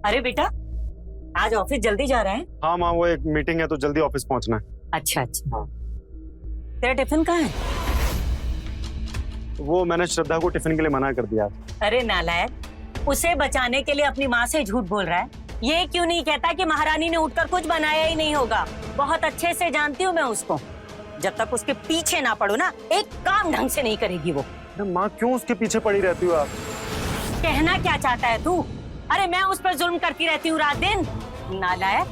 अरे बेटा, आज ऑफिस जल्दी जा रहे हैं? हाँ माँ, वो एक मीटिंग है तो जल्दी ऑफिस पहुंचना है। अच्छा अच्छा। हाँ। तेरा टिफिन कहाँ है? वो मैंने श्रद्धा को टिफिन के लिए मना कर दिया। अरे नालायक, उसे बचाने के लिए अपनी माँ से झूठ बोल रहा है। ये क्यों नहीं कहता कि महारानी ने उठकर कुछ बनाया ही नहीं होगा? बहुत अच्छे से जानती हूँ मैं उसको। जब तक उसके पीछे ना पड़ो ना, एक काम ढंग से नहीं करेगी वो। माँ क्यों उसके पीछे पड़ी रहती हो आप? कहना क्या चाहता है तू? अरे मैं उस पर जुल्म करती रहती हूँ रात दिन। नालायक,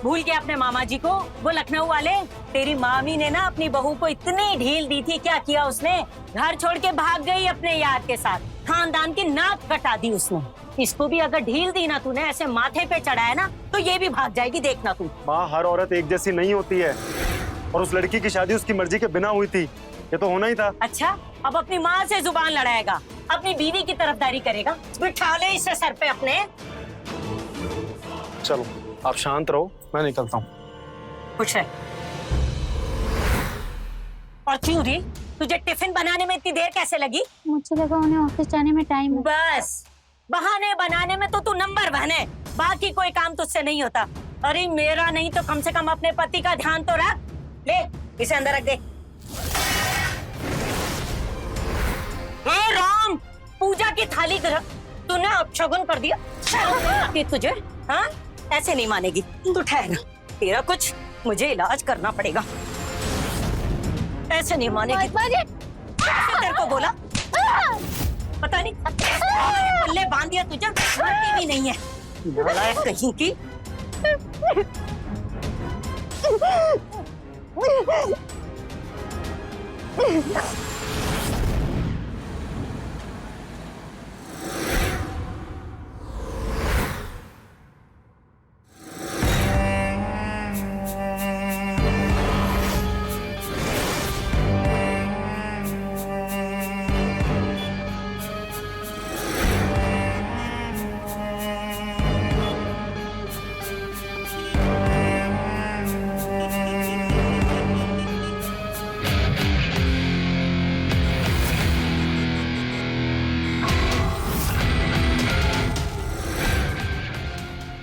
भूल गया अपने मामा जी को, वो लखनऊ वाले। तेरी मामी ने ना अपनी बहू को इतनी ढील दी थी, क्या किया उसने? घर छोड़ के भाग गई अपने यार के साथ, खानदान की नाक कटा दी उसने। इसको भी अगर ढील दी ना तूने, ऐसे माथे पे चढ़ाया ना, तो ये भी भाग जाएगी, देखना तू। माँ, हर औरत एक जैसी नहीं होती है, और उस लड़की की शादी उसकी मर्जी के बिना हुई थी, ये तो होना ही था। अच्छा, अब अपनी माँ से जुबान लड़ाएगा, अपनी बीवी की तरफदारी करेगा? बिठा ले इसे सर पे अपने। चलो आप शांत रहो, मैं निकलता हूँ। खुश रह। और क्यों री, तुझे टिफिन बनाने में इतनी देर कैसे लगी? मुझे लगा उन्हें ऑफिस जाने में टाइम है। बस बहाने बनाने में तो तू नंबर 1 है, बाकी कोई काम तुझसे नहीं होता। अरे मेरा नहीं तो कम से कम अपने पति का ध्यान तो रख। ले इसे अंदर रख दे। हे राम, पूजा की थाली की रख, तूने अपशगुन कर दिया। कि तुझे हाँ ऐसे नहीं मानेगी तू। ठहर, तेरा कुछ मुझे इलाज करना पड़ेगा। ऐसे नहीं मानेगी। तेरे को बोला पता नहीं पल्ले बांध दिया तुझे, मानती भी नहीं है। नालायक कहीं की।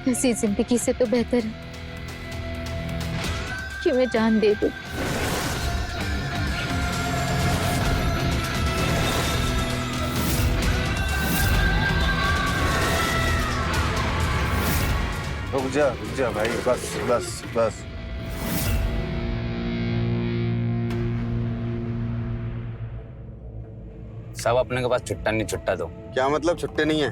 ऐसी जिंदगी से तो बेहतर है कि मैं जान दे दूं। रुक जा भाई, बस बस बस। सब अपने के पास छुट्टा नहीं, छुट्टा दो। क्या मतलब छुट्टे नहीं है?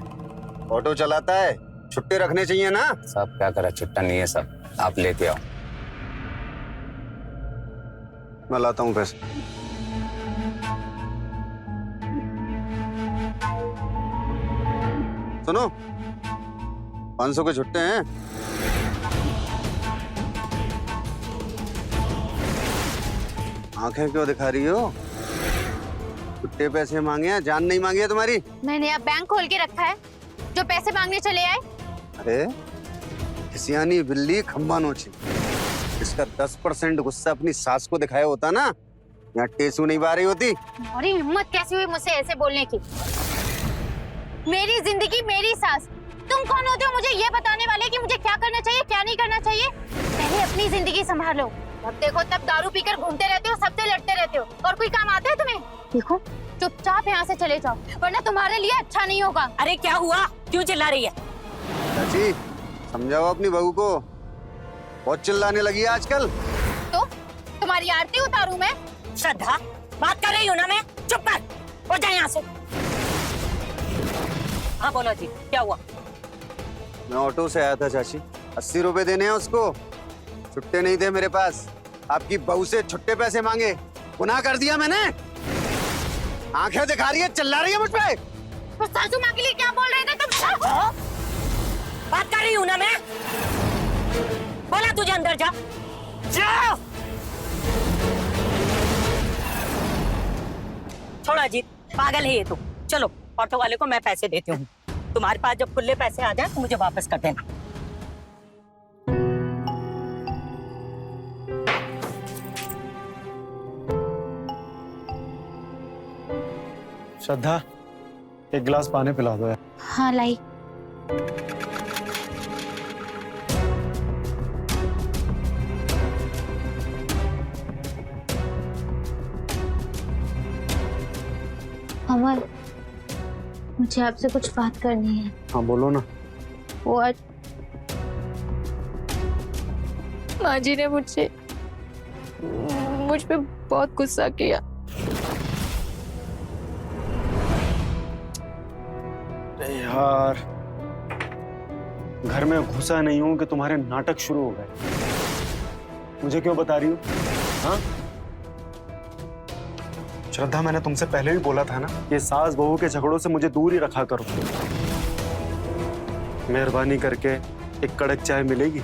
ऑटो चलाता है, छुट्टे रखने चाहिए ना। सब क्या करा, छुट्टा नहीं है सब, आप लेके आओ। मैं लाता हूँ पैसे। सुनो, 500 के छुट्टे हैं। आंखें क्यों दिखा रही हो? छुट्टे पैसे मांगे हैं, जान नहीं मांगी है तुम्हारी? मैंने अब बैंक खोल के रखा है, जो पैसे मांगने चले आए। अरे सियानी बिल्ली खम्बा नोची। इसका 10% गुस्सा अपनी सास को दिखाया होता ना, यहाँ टेसू नहीं बा रही होती। और हिम्मत कैसी हुई मुझसे ऐसे बोलने की? मेरी जिंदगी मेरी सास, तुम कौन होते हो मुझे ये बताने वाले कि मुझे क्या करना चाहिए क्या नहीं करना चाहिए? पहले अपनी जिंदगी संभालो। अब देखो तब दारू पीकर घूमते रहते हो, सबसे लड़ते रहते हो, और कोई काम आता है तुम्हें? देखो चुपचाप यहाँ से चले जाओ, वरना तुम्हारे लिए अच्छा नहीं होगा। अरे क्या हुआ, क्यों चिल्ला रही है? चाची समझाओ अपनी बहू को, बहुत चिल्लाने लगी है आजकल। तो तुम्हारी आरती उतारूं मैं? श्रद्धा, बात कर रही हूँ ना मैं, चुप कर, हो जाए यहाँ से। हाँ बोलो जी, क्या हुआ? मैं ऑटो से आया था चाची, 80 रुपए देने हैं उसको, छुट्टे नहीं थे मेरे पास। आपकी बहू से छुट्टे पैसे मांगे, गुनाह कर दिया मैंने। आंखें दिखा रही है, चिल्ला रही है मुझ पे। तो सासू माँ के लिए क्या बोल रहे थे तुम? बात कर रही हूँ ना मैं, बोला तुझे अंदर जा। जाओ। छोड़ा जी, पागल है ये तो। चलो ऑटो वाले को मैं पैसे देती हूँ, तुम्हारे पास जब खुले पैसे आ जाए तो मुझे वापस कर देना। श्रद्धा, एक गिलास पानी पिला दो यार। हाँ लाई। कमल, मुझे आपसे कुछ बात करनी है। हाँ बोलो ना। वो आज माँ जी ने मुझ पे बहुत गुस्सा किया। अरे यार, घर में घुसा नहीं हूं कि तुम्हारे नाटक शुरू हो गए। मुझे क्यों बता रही हो? हाँ श्रद्धा, मैंने तुमसे पहले भी बोला था ना, ये सास बहू के झगड़ों से मुझे दूर ही रखा करो। मेहरबानी करके एक कड़क चाय मिलेगी?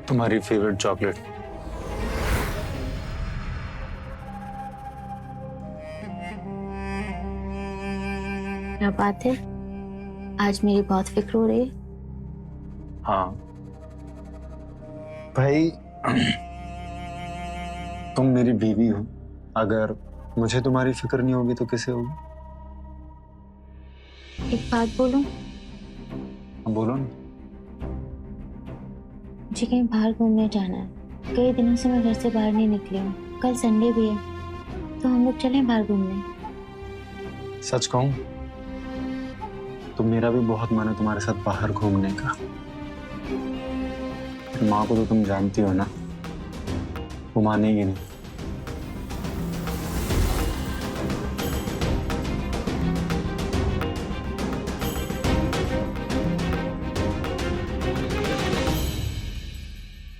तुम्हारी फेवरेट चॉकलेट। क्या बात है, आज मेरी बहुत फिक्र हो रही है। हाँ भाई, तुम मेरी बीवी हो, अगर मुझे तुम्हारी फिक्र नहीं होगी तो किसे होगी? एक बात बोलूं? बोलो ना। मुझे कहीं बाहर घूमने जाना है। कई दिनों से मैं घर से बाहर नहीं निकली हूँ। कल संडे भी है, तो हम लोग चलें बाहर घूमने। सच कहूं तो मेरा भी बहुत मन है तुम्हारे साथ बाहर घूमने का। माँ को तो तुम जानती हो ना, वो मानेगी नहीं।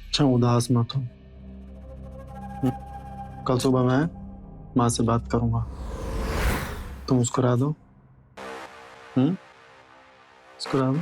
अच्छा उदास मत हो। कल सुबह मैं माँ से बात करूंगा, तुम मुस्कुरा दो। मुस्कुरा दो।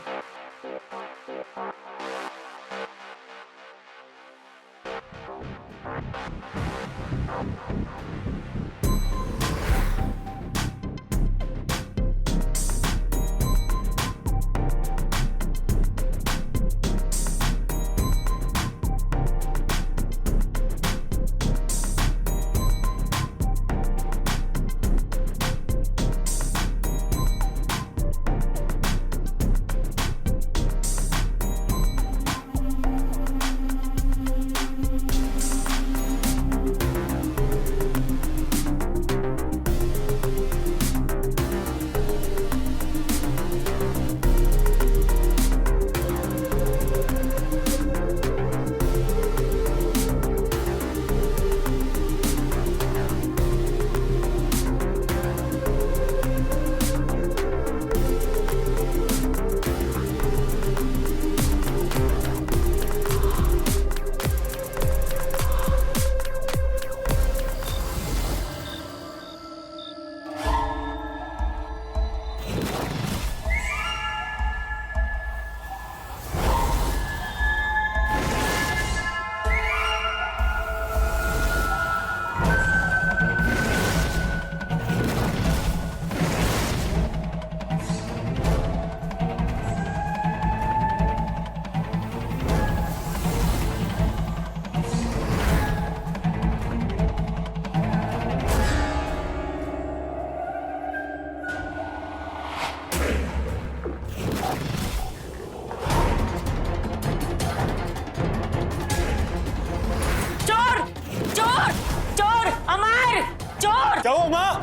क्या हुआ माँ?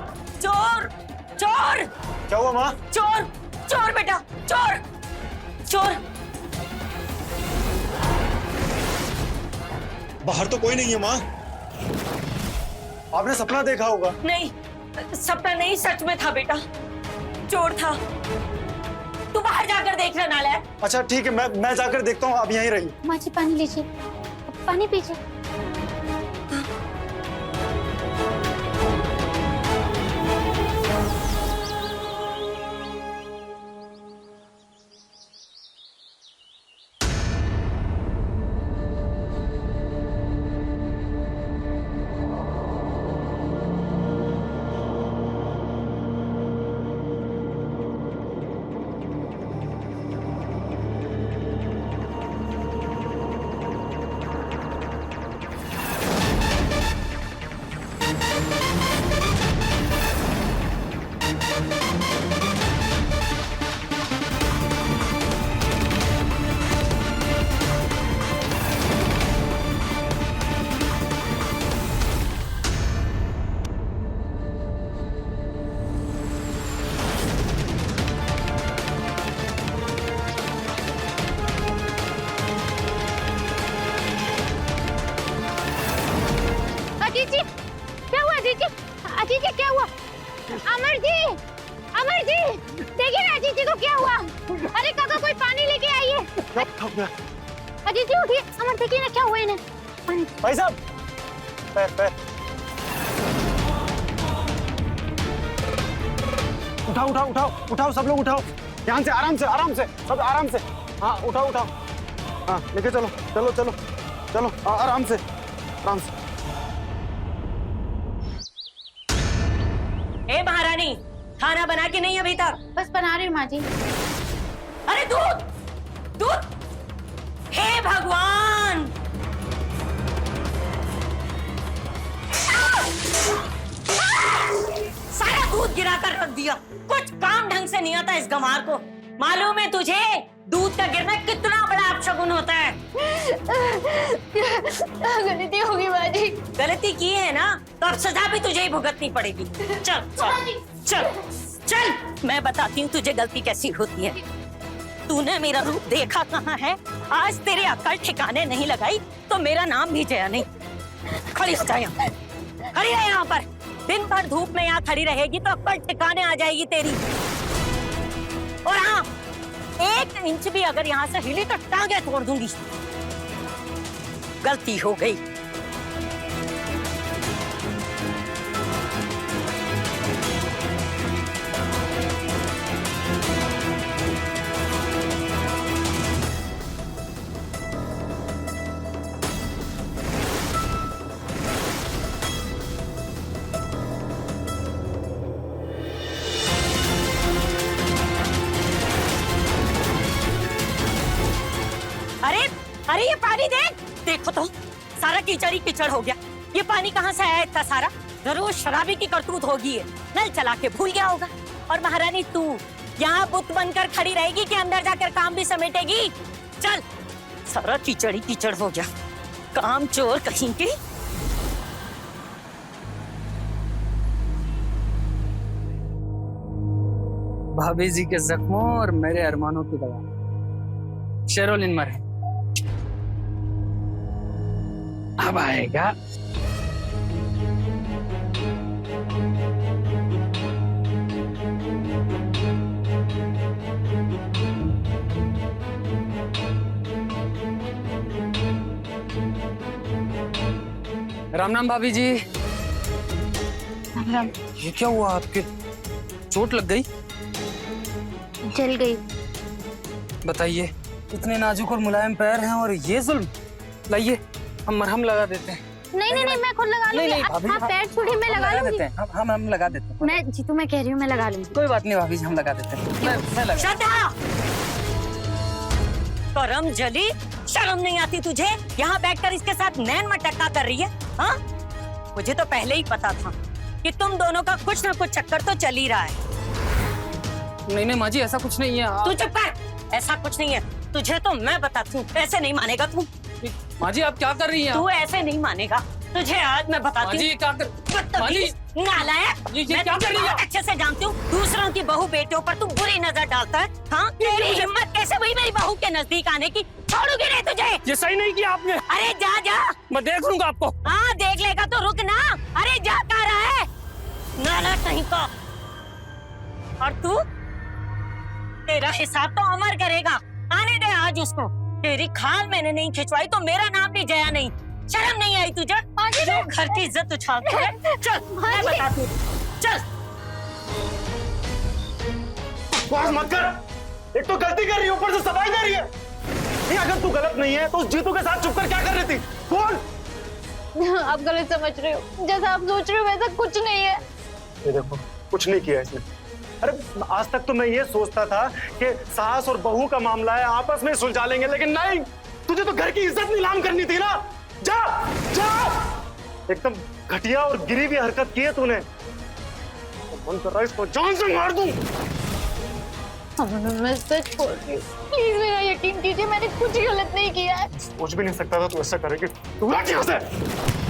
चोर चोर क्या हुआ माँ? चोर चोर बेटा चोर चोर। बाहर तो कोई नहीं है माँ। आपने सपना देखा होगा। नहीं, सपना नहीं, सच में था बेटा, चोर था। तू बाहर जाकर देख रहा नालायक। अच्छा ठीक है, मैं जाकर देखता हूँ, आप यहीं रहिए। माँ जी पानी लीजिए, पानी पीजिए। क्या हो गया? अदिति उठिए, अमर देखिए ना क्या हुआ इन्हें। भाई साहब, पैर पैर उठाओ उठाओ उठाओ उठाओ, सब लोग उठाओ, ध्यान से, आराम से, सब आराम से। हाँ उठाओ उठाओ, हाँ लेके चलो चलो चलो चलो, आराम से आराम से। ए महारानी, खाना बना के नहीं अभी तक? बस बना रही हूँ माँ जी। अरे दूध दूध, हे भगवान! सारा दूध गिरा कर रख दिया। कुछ काम ढंग से नहीं आता इस गंवार को। मालूम है तुझे दूध का गिरना कितना बड़ा अपशगुन होता है? गलती होगी माँ जी। गलती की है ना, तो अब सजा भी तुझे ही भुगतनी पड़ेगी। चल चल चल चल, मैं बताती हूँ तुझे गलती कैसी होती है। तूने मेरा रूप देखा कहाँ है? आज तेरी अक्ल ठिकाने नहीं लगाई तो मेरा नाम भी जया नहीं। खड़ी हो जा यहाँ, खड़ी रह यहाँ पर। दिन भर धूप में यहाँ खड़ी रहेगी तो अक्ल ठिकाने आ जाएगी तेरी। और हाँ, 1 इंच भी अगर यहाँ से हिली तो टांगे तोड़ दूंगी। गलती हो गई। अरे अरे, ये पानी देख, देखो तो सारा कीचड़ ही कीचड़ हो गया। ये पानी कहाँ से आया इतना सारा? जरूर शराबी की करतूत होगी है, नल चला के भूल गया होगा। और महारानी तू यहाँ बुत बनकर खड़ी रहेगी कि अंदर जाकर काम भी समेटेगी? चल, सारा कीचड़ ही कीचड़ हो गया, काम चोर कहीं की। भाभी जी के जख्मों और मेरे अरमानों की दवा, शेरोलिन मर अब आएगा। राम राम भाभी जी। राम। ये क्या हुआ आपके? चोट लग गई? जल गई। बताइए, इतने नाजुक और मुलायम पैर हैं और ये जुल्म। लाइए, हम मरहम लगा देते हैं। नहीं नहीं नहीं, मैं खुद लगा लूंगी। नहीं भाभी, आप पैर छूटिए, मैं लगा लूंगी। देते हैं, हम लगा देते हैं। मैं जीतू, मैं कह रही हूँ मैं लगा लूंगी। कोई बात नहीं भाभी जी, हम लगा देते हैं। मैं लगा। श्रद्धा, करम जली, शर्म नहीं आती तुझे? यहाँ बैठकर इसके साथ नैन मटक्का कर रही है। हाँ, मुझे तो पहले ही पता था कि तुम दोनों का कुछ ना कुछ चक्कर तो चल ही रहा है। नहीं नहीं माँ जी, ऐसा कुछ नहीं है। तू चुप कर, ऐसा कुछ नहीं है। तुझे तो मैं बताती हूँ, ऐसे नहीं मानेगा तू। माँ जी आप क्या कर रही हैं? तू ऐसे नहीं मानेगा, तुझे आज मैं माँ बताती जी हूँ। ये क्या कर? माँ जी, नालायक, ये मैं क्या कर रही है? बहुत अच्छे से जानती हूँ दूसरों की बहू बेटियों पर तू बुरी नजर डालता है। हाँ, तेरी हिम्मत कैसे हुई मेरी बहू के नजदीक आने की? छोड़ूंगी नहीं तुझे। ये सही नहीं किया आपने। अरे जा जा, मैं देख लूंगा आपको। हाँ देख लेगा तो रुक ना। अरे जा कह रहा है, नालायक कहीं का। और तू, तेरा हिसाब तो अमर करेगा। आने दे आज उसको। तेरी खाल मैंने नहीं खिंचवाई तो मेरा नाम भी जया नहीं। शर्म नहीं आई तुझे? जो घर की इज्जत उछालता है। चल मैं बताती हूँ, चल। बकवास मत कर, एक तो गलती कर रही है, ऊपर से सफाई दे रही है। नहीं, अगर तू गलत नहीं है तो उस जीतू के साथ छुप कर क्या कर रही थी? कौन? आप गलत समझ रहे हो, जैसा आप सोच रहे हो वैसा कुछ नहीं है। ये देखो, कुछ नहीं किया इसने। अरे आज तक तो मैं ये सोचता था कि सास और बहू का मामला है, आपस में सुलझा लेंगे, लेकिन नहीं, तुझे तो घर की इज्जत नीलाम करनी थी ना। जा जा, एकदम घटिया और गिरी हुई हरकत की है तूने। मन कर रहा है इसको जान से मार दूं। मैं सच बोल रही हूँ, प्लीज मेरा यकीन कीजिए, मैंने कुछ गलत नहीं किया है। सोच भी नहीं सकता था तू ऐसा करेगी। तू हट यहाँ से।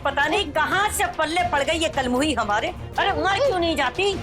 पता नहीं कहाँ से पल्ले पड़ गई ये कलमुही हमारे। अरे मर क्यों नहीं जाती?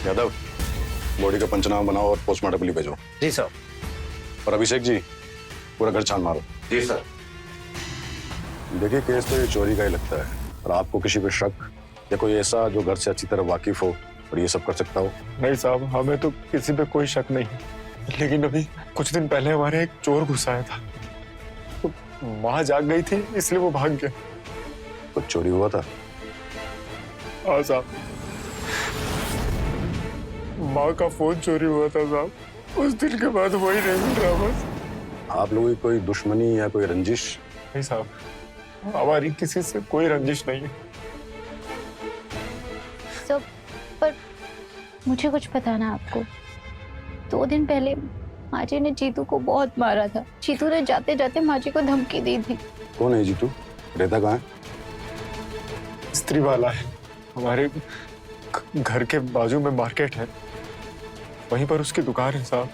यादव, बॉडी का पंचनामा बनाओ और पोस्टमार्टम के लिए भेजो। जी सर। और अभिषेक जी, पूरा घर छान मारो। जी सर। देखिए, केस तो ये चोरी का ही लगता है, और आपको किसी पे शक या कोई ऐसा जो घर से अच्छी तरह वाकिफ हो और ये सब कर सकता हो? नहीं साहब, हमें तो किसी पे कोई शक नहीं, लेकिन अभी कुछ दिन पहले हमारे एक चोर घुस आया था, तो माँ जाग गई थी इसलिए वो भाग गया। कुछ चोरी हुआ था? हाँ साहब, माँ का फोन चोरी हुआ था साहब, उस दिन के बाद वही नहीं मिल रहा बस। आप लोगों की कोई दुश्मनी या कोई रंजिश? नहीं साहब, हमारी किसी से कोई रंजिश नहीं है। सब पर मुझे कुछ बताना आपको। 2 दिन पहले माँ जी ने जीतू को बहुत मारा था। जीतू ने जाते जाते माँ जी को धमकी दी थी। कौन है जीतू? रहता कहाँ है? स्त्री वाला है, हमारे घर के बाजू में मार्केट है, वहीं पर उसकी दुकान है साहब।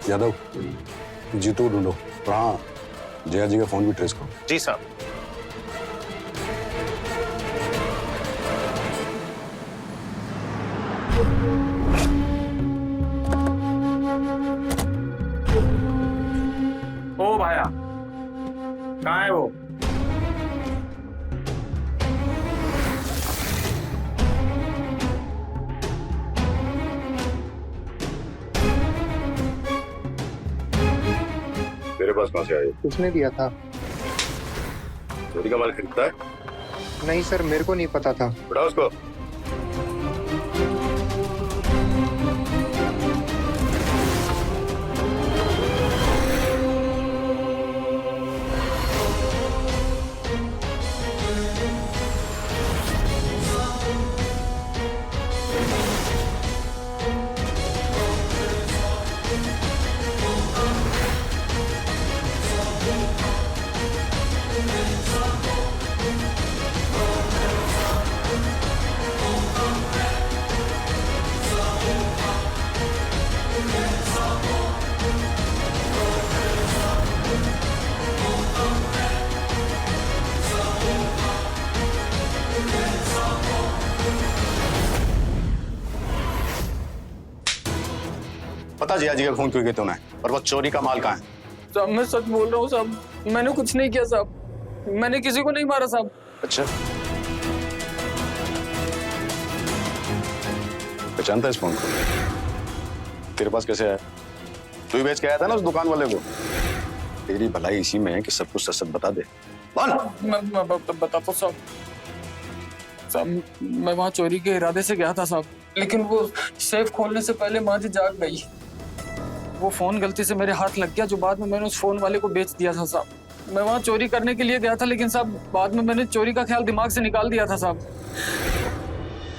यादव, जीतू ढूंढो। और हाँ, जया जी का फोन भी ट्रेस करो। जी साहब। ओ भाया, कहाँ है वो? तेरे पास कहाँ से आए? उसने दिया था। चोरी का माल खरीदता है? नहीं सर, मेरे को नहीं पता था। बुढ़ा उसको। पता जया जी का खून क्यों किया तूने? और वो चोरी का माल कहाँ है? साहब मैं सच बोल रहा हूँ साहब, मैंने कुछ नहीं किया साहब, मैंने किसी को नहीं मारा साहब। अच्छा, पहचानता है इस फोन को? तेरे पास कैसे आया? तू ही बेच के आया था ना उस दुकान वाले को। तेरी भलाई इसी में है कि सब कुछ सच सच बता दे। बोल। मैं बताता हूँ साहब। साहब मैं वहाँ चोरी के इरादे से गया था साहब, लेकिन वो सेफ खोलने से पहले माँ जी जाग गई। वो फोन गलती से मेरे हाथ लग गया, जो बाद में मैंने उस फोन वाले को बेच दिया था साहब। मैं वहाँ चोरी करने के लिए गया था, लेकिन साहब बाद में मैंने चोरी का ख्याल दिमाग से निकाल दिया था साहब।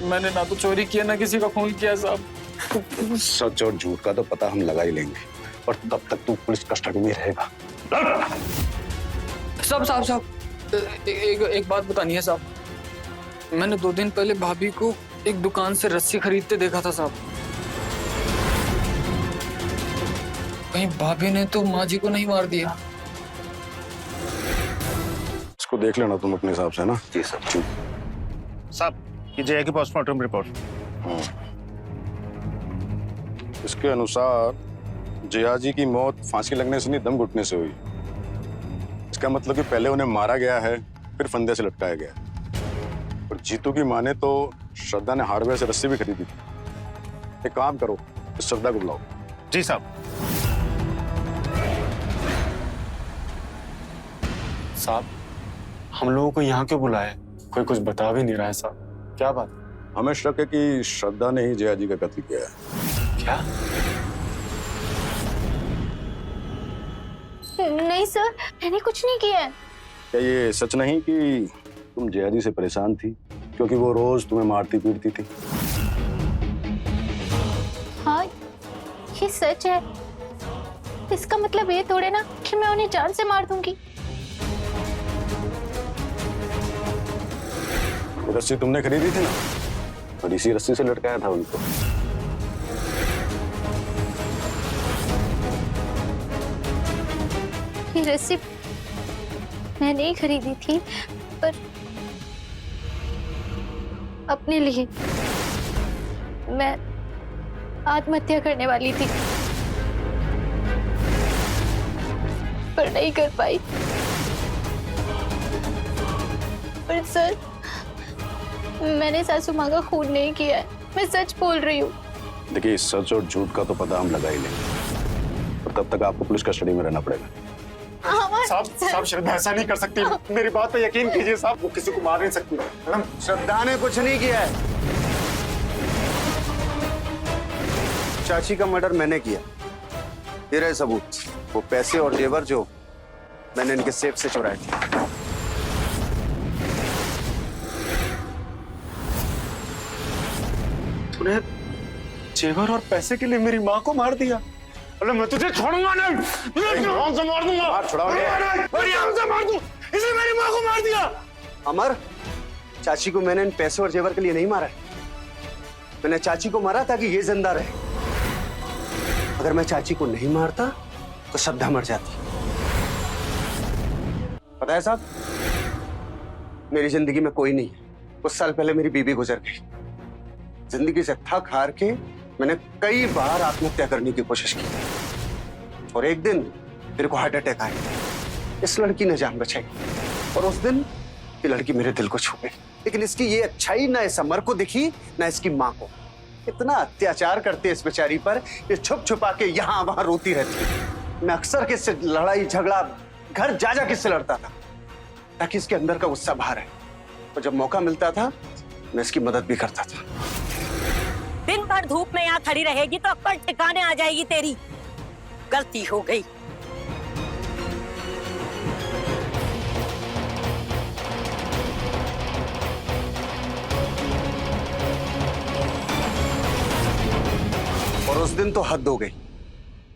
मैंने ना तो चोरी किया ना किसी का खून किया साहब। सच और झूठ का तो पता हम लगा ही लेंगे, और तब तक तू पुलिस कस्टडी में रहेगा। साहब एक बात बतानी है साहब। मैंने 2 दिन पहले भाभी को एक दुकान से रस्सी खरीदते देखा था साहब। कहीं भाभी ने तो माँ जी को नहीं मार दिया? इसको देख लेना तुम अपने हिसाब से ना। जी सर। साहब, ये जया की पोस्टमार्टम रिपोर्ट। इसके अनुसार जया जी की मौत फांसी लगने से नहीं, दम घुटने से हुई। इसका मतलब कि पहले उन्हें मारा गया है, फिर फंदे से लटकाया गया। और जीतू की माँ ने तो श्रद्धा ने हार्डवेयर से रस्सी भी खरीदी थी। एक काम करो, इस श्रद्धा को बुलाओ। जी साहब। साहब, हम लोगों को यहाँ क्यों बुलाया है? कोई कुछ बता भी नहीं रहा है साहब, क्या बात? हमें शक है कि श्रद्धा ने ही जया जी का कत्ल किया है। क्या? नहीं सर, मैंने कुछ नहीं किया है। क्या ये सच नहीं कि तुम जया जी से परेशान थी क्योंकि वो रोज तुम्हें मारती पीटती थी? हाँ, ये सच है। इसका मतलब ये थोड़े ना कि मैं उन्हें जान से मार दूंगी। रस्सी तुमने खरीदी थी ना, और इसी रस्सी से लटकाया था उनको। ये रस्सी मैं नहीं खरीदी थी, पर अपने लिए। मैं आत्महत्या करने वाली थी, पर नहीं कर पाई। पर सर, मैंने सासू माँ का खून नहीं किया है, मैं सच बोल रही हूँ। देखिए, सच और झूठ का तो पता हम लगा ही लेंगे, पर तब तक आपको पुलिस कस्टडी में रहना पड़ेगा। साहब श्रद्धा ऐसा नहीं कर सकती, मेरी बात पे यकीन कीजिए साहब, वो किसी को मार नहीं सकती। मैडम, श्रद्धा ने कुछ नहीं किया है। चाची का मर्डर मैंने किया। ये रहे सबूत, वो पैसे और जेवर जो मैंने इनके सेफ से चुराए थे। तूने जेवर और पैसे के लिए मेरी माँ को मार दिया? अरे मैं तुझे छोड़ूंगा नहीं, तुझे जान से मार दूंगा। मार छुड़ाओगे? और यहाँ से मार दूं, इसने मेरी माँ को मार दिया। अमर, चाची को मैंने इन पैसे और जेवर के लिए नहीं मारा है। मैंने चाची को मारा ताकि ये जिंदा रहे। अगर मैं चाची को नहीं मारता तो श्रद्धा मर जाती। पता है साहब, मेरी जिंदगी में कोई नहीं है। कुछ साल पहले मेरी बीवी गुजर गई। जिंदगी से थक हार के मैंने कई बार आत्महत्या करने की कोशिश की, और एक दिन मेरे को हार्ट अटैक आया। इस लड़की ने जान बचाई, और उस दिन ये लड़की मेरे दिल को छू गई। लेकिन इसकी ये अच्छाई ना इस अमर को दिखी, ना इसकी माँ को। इतना अत्याचार करते इस बेचारी पर, ये छुप छुपा के यहाँ वहां रोती रहती। मैं अक्सर किससे लड़ाई झगड़ा घर जा जा किससे लड़ता था, ताकि इसके अंदर का गुस्सा बाहर है। और जब मौका मिलता था मैं इसकी मदद भी करता था। दिन भर धूप में यहाँ खड़ी रहेगी तो अक्कल ठिकाने आ जाएगी तेरी। गलती हो गई। और उस दिन तो हद हो गई।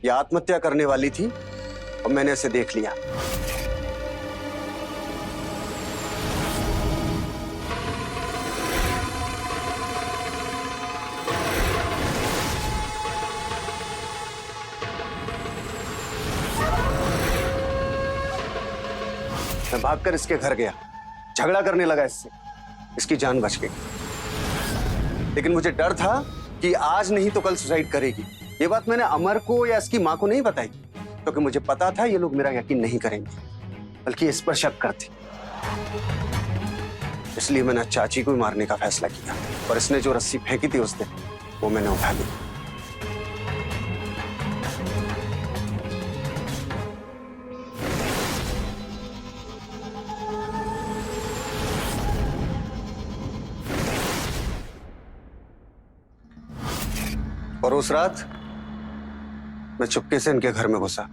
ये आत्महत्या करने वाली थी और मैंने इसे देख लिया। मैं भागकर इसके घर गया, झगड़ा करने लगा इससे। इसकी जान बच गई, लेकिन मुझे डर था कि आज नहीं तो कल सुसाइड करेगी। ये बात मैंने अमर को या इसकी माँ को नहीं बताई, क्योंकि मुझे पता था ये लोग मेरा यकीन नहीं करेंगे, बल्कि इस पर शक करते। इसलिए मैंने चाची को मारने का फैसला किया, और इसने जो रस्सी फेंकी थी उस दिन, वो मैंने उठा ली। और उस रात मैं चुपके से इनके घर में घुसा।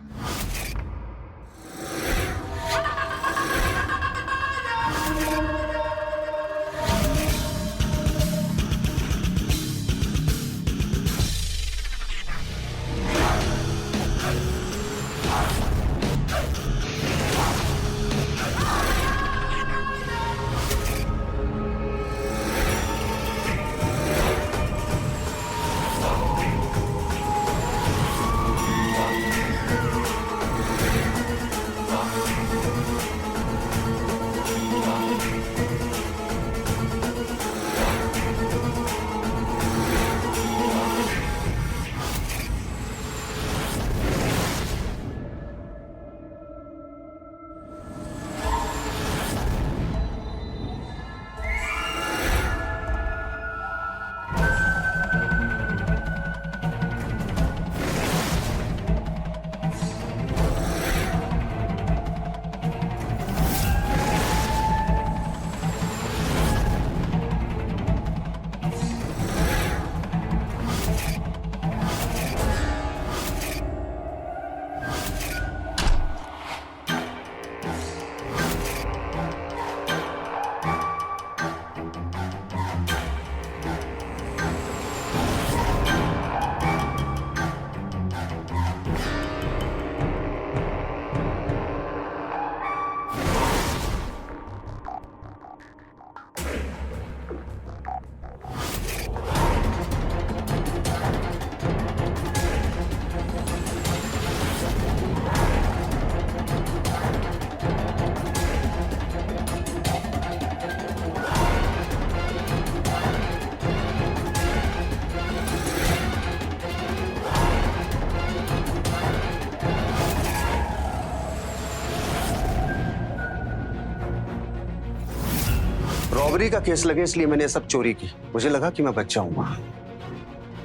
रॉबरी का केस लगे इसलिए मैंने ये सब चोरी की। मुझे लगा कि मैं बच जाऊंगा,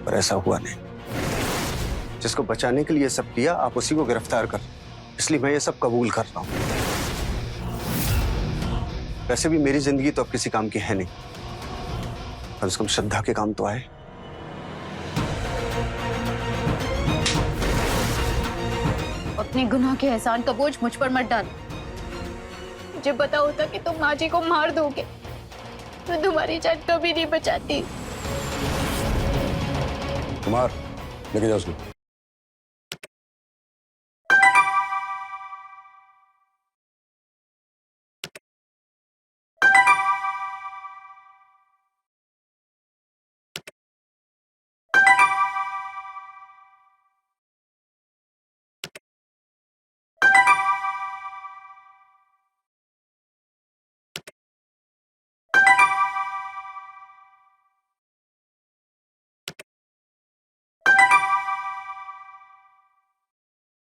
पर ऐसा हुआ नहीं। जिसको बचाने के लिए सब किया, आप उसी को गिरफ्तार कर, इसलिए मैं ये सब कबूल कर रहा हूं। वैसे भी मेरी जिंदगी तो अब किसी काम की है नहीं, कम से कम श्रद्धा के काम तो आए। अपने गुनाह के एहसान का बोझ मुझ पर मत डाल। मुझे पता होता कि तुम माँ जी को मार दोगे तो तुम्हारी जान कभी नहीं बचाती। कुमार लेके जाओ उसको।